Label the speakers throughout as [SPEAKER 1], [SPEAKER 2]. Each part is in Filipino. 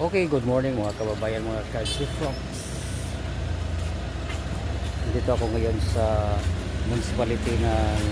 [SPEAKER 1] Okay, good morning mga kababayan, mga ka-G-Frogs. Dito ako ngayon sa municipality ng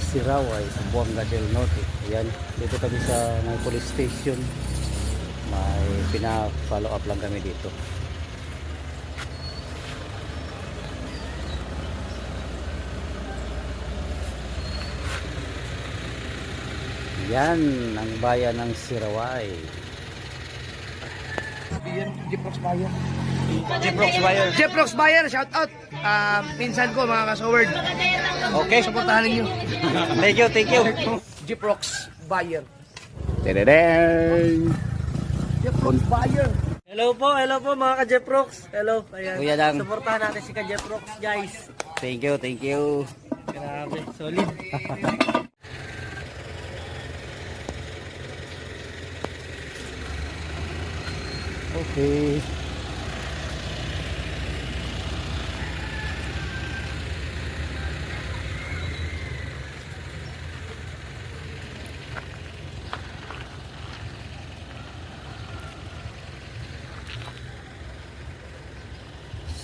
[SPEAKER 1] Siraway, sa Buanga del Norte. Ayan, dito kami sa may police station. May pina-follow up lang kami dito. Yan ang bayan ng Siraway.
[SPEAKER 2] Jeprox Bayer.
[SPEAKER 1] G-Frogs Bayer.
[SPEAKER 2] Jeprox Bayer, shout out. Pinsan ko mga kasoward.
[SPEAKER 1] Okay,
[SPEAKER 2] Suportahan ninyo.
[SPEAKER 1] thank you, thank you.
[SPEAKER 2] Jeprox Bayer.
[SPEAKER 1] Tadadang!
[SPEAKER 2] Jeprox Bayer.
[SPEAKER 3] Hello po mga ka-Jeprox. Hello. Ayan.
[SPEAKER 1] Kuya Dang.
[SPEAKER 3] Suportahan natin si ka-Jeprox, guys.
[SPEAKER 1] Thank you, thank you.
[SPEAKER 3] Grabe, solid.
[SPEAKER 1] Okay.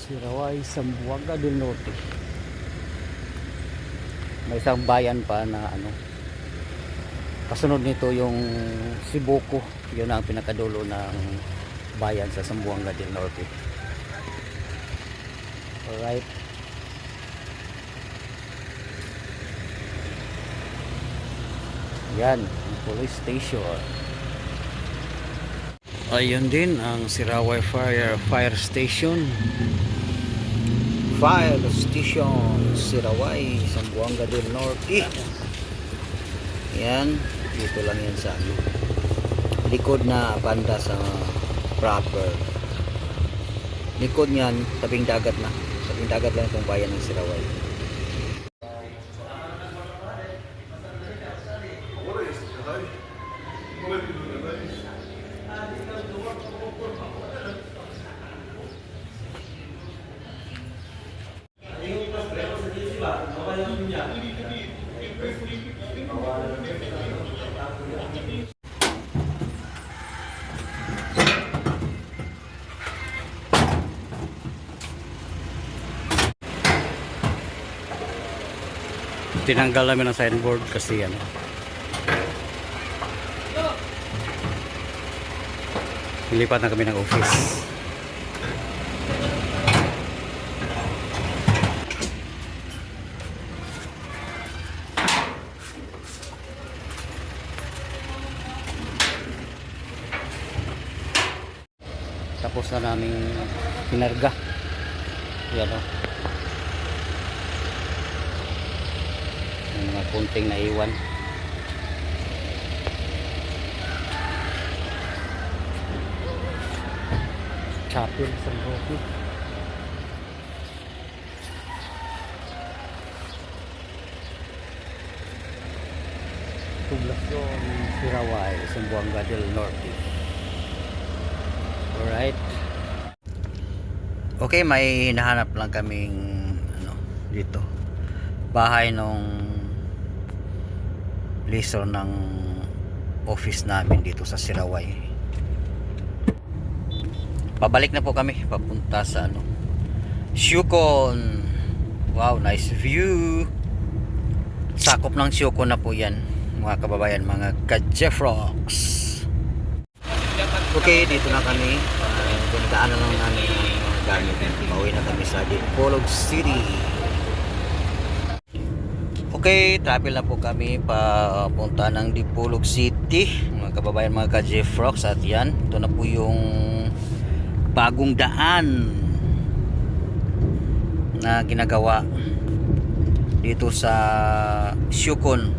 [SPEAKER 1] Siraway, Zamboanga del Norte. May isang bayan pa na kasunod nito yung Sibuko. Yun ang pinakadulo ng bayan sa Zamboanga del Norte. Alright. Yan, ang police station. Ayun din ang Siraway Fire Station. Fire Station Siraway, Zamboanga del Norte. Yan, dito lang yan sa likod na banda sa proper. Likod niyan, tabing dagat na. Tabing dagat lang itong bayan ng Siraway. Tinanggal namin ang signboard kasi nilipat na kami ng office. Tapos na namin pinarga. Yan yung mga kunting naiwan. Chapel San Roque. Poblasyon Siraway, Zamboanga del Norte. Alright. Okay, may hinahanap lang kaming dito. Bahay nung liso ng office namin dito sa Siraway. Pabalik na po kami papunta sa Siukon. Wow, nice view. Sakop ng Siukon na po yan mga kababayan, mga ka-Jeprox. Okay, dito na kami. Pinagdaanan lang namin ang mga gamit. Pauwi na kami sa Dipolog City. Okay, travel na po kami papunta ng Dipolog City, mga kababayan, mga ka-Jeprox. At yan, ito na po yung bagong daan na ginagawa dito sa Siukon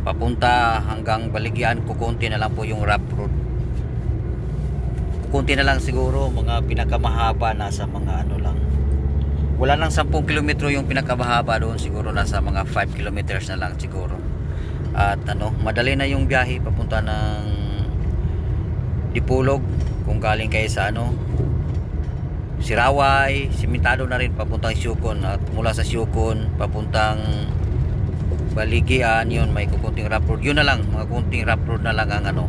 [SPEAKER 1] papunta hanggang Baligyan. Kukunti na lang po yung rough road. Kukunti na lang siguro, mga pinakamahaba nasa mga lang. Wala nang 10 kilometro yung pinakamahaba doon, siguro nasa mga 5 kilometers na lang siguro. At madali na yung biyahe papunta ng Dipolog. Kung galing kayo sa Siraway, simentado na rin papuntang Siukon. At mula sa Siukon papuntang Baligyan, yun may kukunting rough road. Yun na lang, mga kunting rough road na lang ang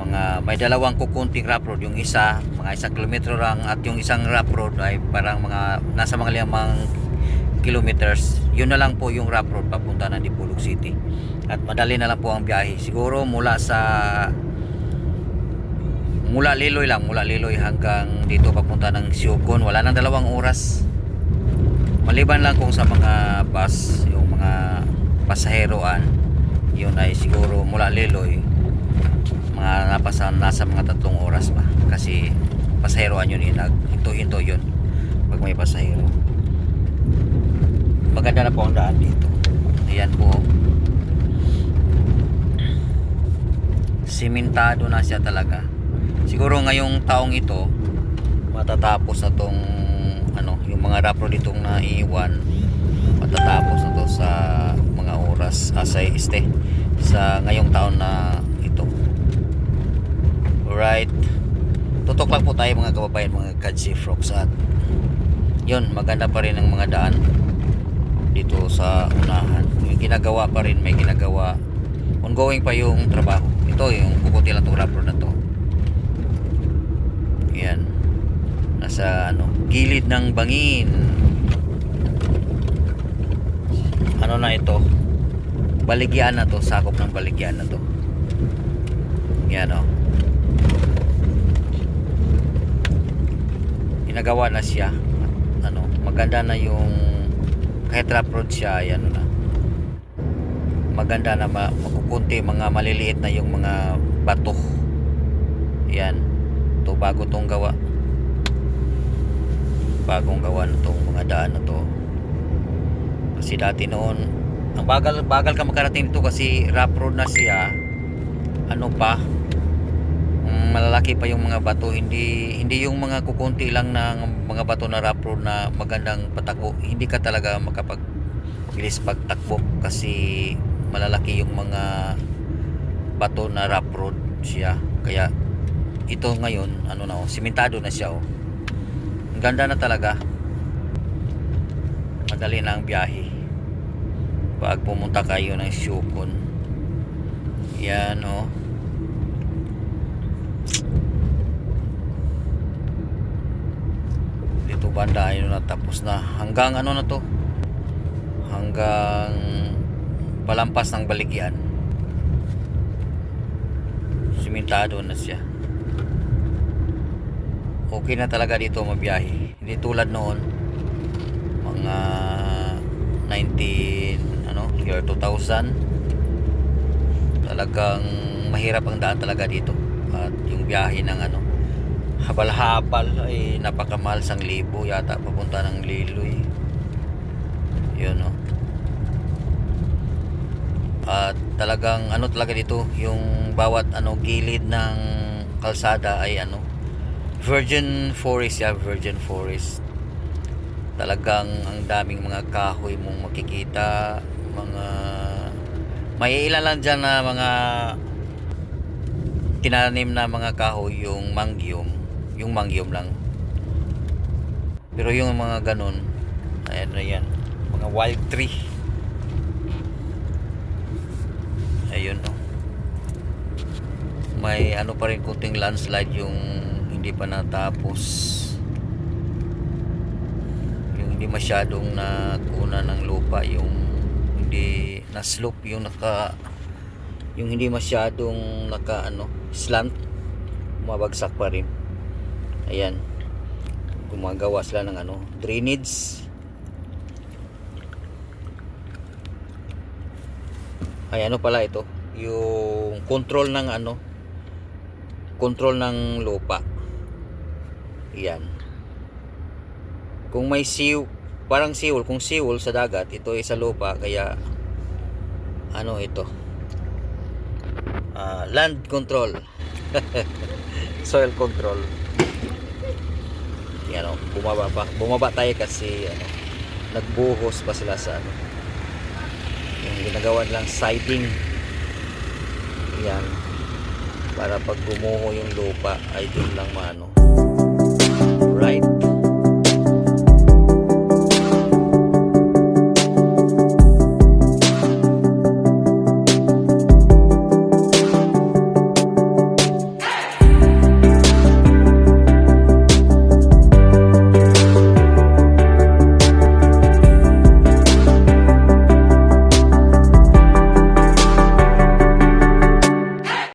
[SPEAKER 1] mga
[SPEAKER 4] may dalawang kukunting rough road. Yung isa mga 1 kilometro lang, at yung isang rough road ay parang mga nasa mga 5 kilometers. Yun na lang po yung rough road papunta ng Dipolog City, at madali na lang po ang biyahe. Siguro mula Liloy lang, mula Liloy hanggang dito papunta ng Siugon, wala nang 2 oras. Maliban lang kung sa mga bus, yung mga pasaheroan, yun ay siguro mula Liloy mga nasa mga 3 oras pa, kasi pasaheroan yun, hinto-hinto yun pag may pasahero. Maganda na po ang daan dito. Ayan po, simentado na siya talaga. Siguro ngayong taong ito matatapos na tong yung mga rapro ditong naiiwan, matatapos na to sa mga oras sa ngayong taon na ito. Alright, tutok lang po tayo mga kababayan, mga ka-JProx, at yun, maganda pa rin ang mga daan dito sa unahan. Yung ginagawa pa rin, may ginagawa, ongoing pa yung trabaho. Ito yung kukunti lang itong rapro na to. Yan, nasa gilid ng bangin. Na ito, baligyan na to, sakop ng baligyan na to. Yan ginagawa na siya. Maganda na yung, kahit rough road siya, yan maganda na makukunti, mga maliliit na yung mga bato. Yan, to bagong gawa na tong mga daan na to. Kasi dati noon, ang bagal ka makarating dito kasi rough road na siya. Malalaki pa yung mga bato, hindi yung mga kukunti lang na mga bato na rough road na magandang patakbo. Hindi ka talaga makapagbilis pagtakbo kasi malalaki yung mga bato na rough road siya. Kaya ito ngayon, simentado na siya. Ang ganda na talaga. Madali na ang biyahe pag pumunta kayo ng Siugon. Yan dito banda ay natapos na hanggang na to, hanggang palampas ng baligyan. Simentado na siya. Okay na talaga dito mabiyahe, hindi tulad noon mga year 2000. Talagang mahirap ang daan talaga dito, at yung biyahe ng habal-habal ay napakamahal, 1,000 yata papunta ng Liloy. Yun at talagang talaga dito, yung bawat gilid ng kalsada ay virgin forest virgin forest. Talagang ang daming mga kahoy mong makikita, may ilan lang dyan na mga tinanim na mga kahoy, yung mangyom lang. Pero yung mga ganun, ayan, mga wild tree. Ayun may pa rin kunting landslide, yung hindi pa natapos, yung hindi masyadong nakuna ng lupa, yung hindi na slope, yung hindi masyadong slant, mabagsak pa rin. Ayan, gumagawa sila ng drainage. Ay pala ito, yung control ng lupa. Yan, kung may parang siwol, kung siwol sa dagat, ito ay sa lupa, kaya ito land control. Soil control. Yan bumaba tayo kasi nagbuhos pa sila sa yung ginagawa nilang siding. Yan, para pag gumuho yung lupa ay dun lang